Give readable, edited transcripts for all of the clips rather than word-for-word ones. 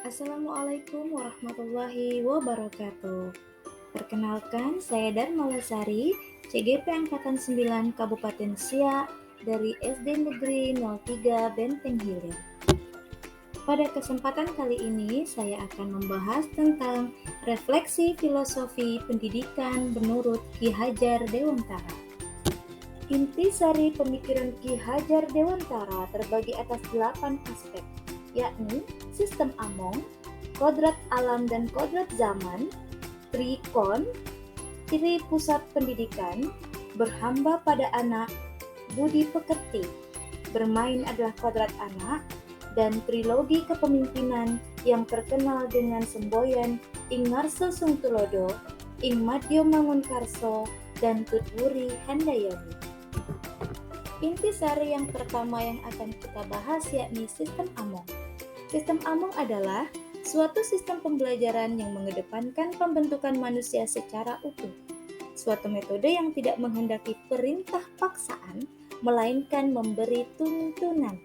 Assalamualaikum warahmatullahi wabarakatuh. Perkenalkan, saya Dharma Lesari, CGP Angkatan 9 Kabupaten Siak dari SD Negeri 03 Benteng Hilir. Pada kesempatan kali ini, saya akan membahas tentang refleksi filosofi pendidikan menurut Ki Hajar Dewantara. Intisari pemikiran Ki Hajar Dewantara terbagi atas 8 aspek, yakni sistem Among, kodrat alam dan kodrat zaman, Trikon, ciri pusat pendidikan, berhamba pada anak, budi pekerti, bermain adalah kodrat anak, dan trilogi kepemimpinan yang terkenal dengan semboyan Ing Ngarso Sungtulodo, Ing Madyo Mangunkarso, dan Tutwuri Handayani. Intisari yang pertama yang akan kita bahas yakni sistem Among. Sistem Among adalah suatu sistem pembelajaran yang mengedepankan pembentukan manusia secara utuh. Suatu metode yang tidak menghendaki perintah paksaan, melainkan memberi tuntunan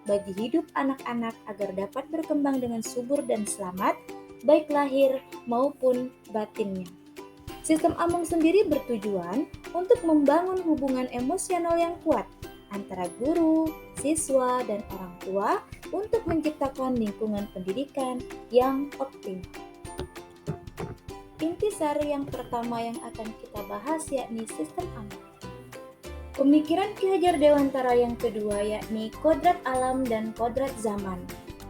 bagi hidup anak-anak agar dapat berkembang dengan subur dan selamat, baik lahir maupun batinnya. Sistem Among sendiri bertujuan untuk membangun hubungan emosional yang kuat antara guru, siswa, dan orang tua untuk menciptakan lingkungan pendidikan yang optimal. Intisari yang pertama yang akan kita bahas yakni sistem Among. Pemikiran Ki Hajar Dewantara yang kedua yakni kodrat alam dan kodrat zaman,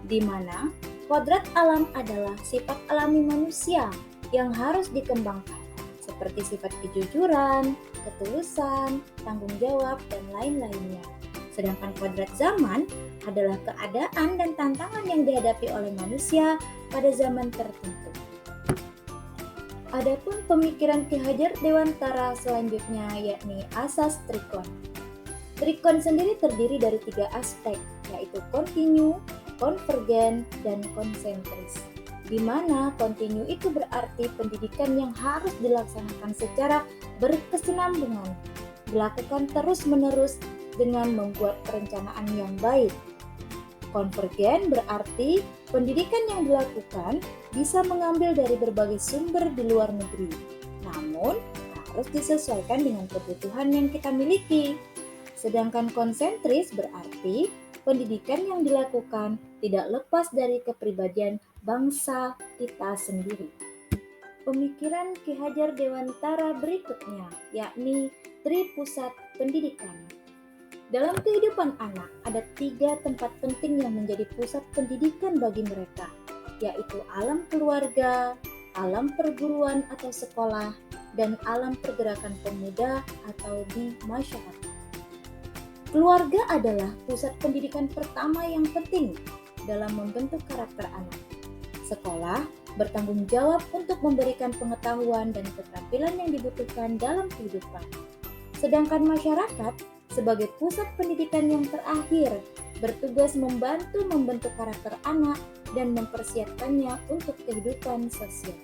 di mana kodrat alam adalah sifat alami manusia yang harus dikembangkan, seperti sifat kejujuran, ketulusan, tanggung jawab, dan lain-lainnya. Sedangkan kodrat zaman adalah keadaan dan tantangan yang dihadapi oleh manusia pada zaman tertentu. Adapun pemikiran Ki Hajar Dewantara selanjutnya yakni asas Trikon. Trikon sendiri terdiri dari 3 aspek, yaitu kontinu, konvergen, dan konsentris. Di mana kontinu itu berarti pendidikan yang harus dilaksanakan secara berkesinambungan, dilakukan terus-menerus dengan membuat perencanaan yang baik. Konvergen berarti pendidikan yang dilakukan bisa mengambil dari berbagai sumber di luar negeri, namun harus disesuaikan dengan kebutuhan yang kita miliki. Sedangkan konsentris berarti pendidikan yang dilakukan tidak lepas dari kepribadian bangsa kita sendiri. Pemikiran Ki Hajar Dewantara berikutnya, yakni Tripusat Pendidikan. Dalam kehidupan anak, ada 3 tempat penting yang menjadi pusat pendidikan bagi mereka, yaitu alam keluarga, alam perguruan atau sekolah, dan alam pergerakan pemuda atau di masyarakat. Keluarga adalah pusat pendidikan pertama yang penting dalam membentuk karakter anak. Sekolah bertanggung jawab untuk memberikan pengetahuan dan keterampilan yang dibutuhkan dalam kehidupan. Sedangkan masyarakat sebagai pusat pendidikan yang terakhir bertugas membantu membentuk karakter anak dan mempersiapkannya untuk kehidupan sosial.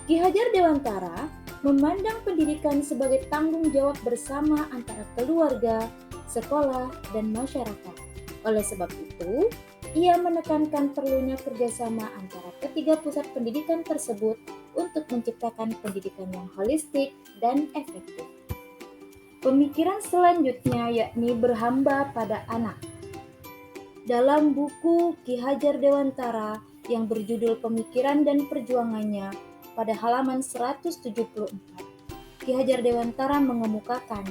Ki Hajar Dewantara memandang pendidikan sebagai tanggung jawab bersama antara keluarga, sekolah, dan masyarakat. Oleh sebab itu, ia menekankan perlunya kerjasama antara ketiga pusat pendidikan tersebut untuk menciptakan pendidikan yang holistik dan efektif. Pemikiran selanjutnya yakni berhamba pada anak. Dalam buku Ki Hajar Dewantara yang berjudul Pemikiran dan Perjuangannya pada halaman 174, Ki Hajar Dewantara mengemukakan,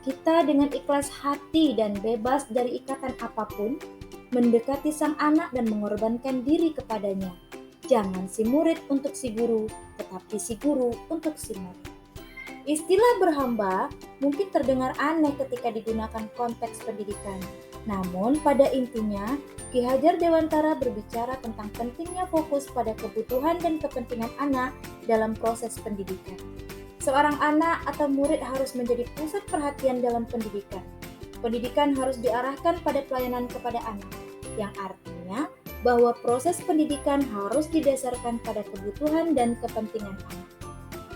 kita dengan ikhlas hati dan bebas dari ikatan apapun, mendekati sang anak dan mengorbankan diri kepadanya. Jangan si murid untuk si guru, tetapi si guru untuk si murid. Istilah berhamba mungkin terdengar aneh ketika digunakan konteks pendidikan. Namun pada intinya, Ki Hajar Dewantara berbicara tentang pentingnya fokus pada kebutuhan dan kepentingan anak dalam proses pendidikan. Seorang anak atau murid harus menjadi pusat perhatian dalam pendidikan. Pendidikan harus diarahkan pada pelayanan kepada anak, yang artinya bahwa proses pendidikan harus didasarkan pada kebutuhan dan kepentingan anak.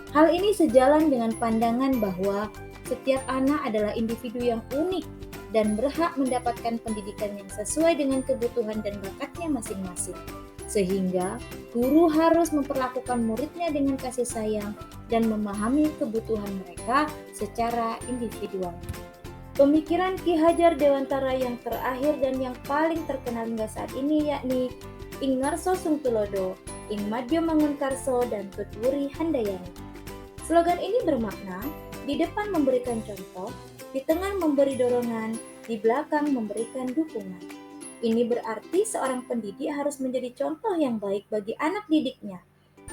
Hal ini sejalan dengan pandangan bahwa setiap anak adalah individu yang unik dan berhak mendapatkan pendidikan yang sesuai dengan kebutuhan dan bakatnya masing-masing. Sehingga guru harus memperlakukan muridnya dengan kasih sayang dan memahami kebutuhan mereka secara individual. Pemikiran Ki Hajar Dewantara yang terakhir dan yang paling terkenal hingga saat ini yakni Ing Ngarso Sung Tulodo, Ing Madyo Mangunkarso, dan Tutwuri Handayani. Slogan ini bermakna, di depan memberikan contoh, di tengah memberi dorongan, di belakang memberikan dukungan. Ini berarti seorang pendidik harus menjadi contoh yang baik bagi anak didiknya,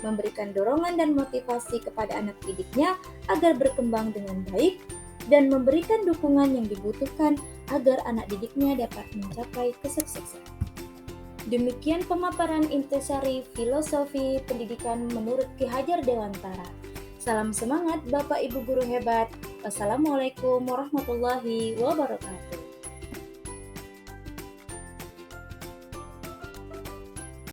memberikan dorongan dan motivasi kepada anak didiknya agar berkembang dengan baik, dan memberikan dukungan yang dibutuhkan agar anak didiknya dapat mencapai kesuksesan. Demikian pemaparan intisari filosofi pendidikan menurut Ki Hajar Dewantara. Salam semangat Bapak Ibu guru hebat. Wassalamualaikum warahmatullahi wabarakatuh.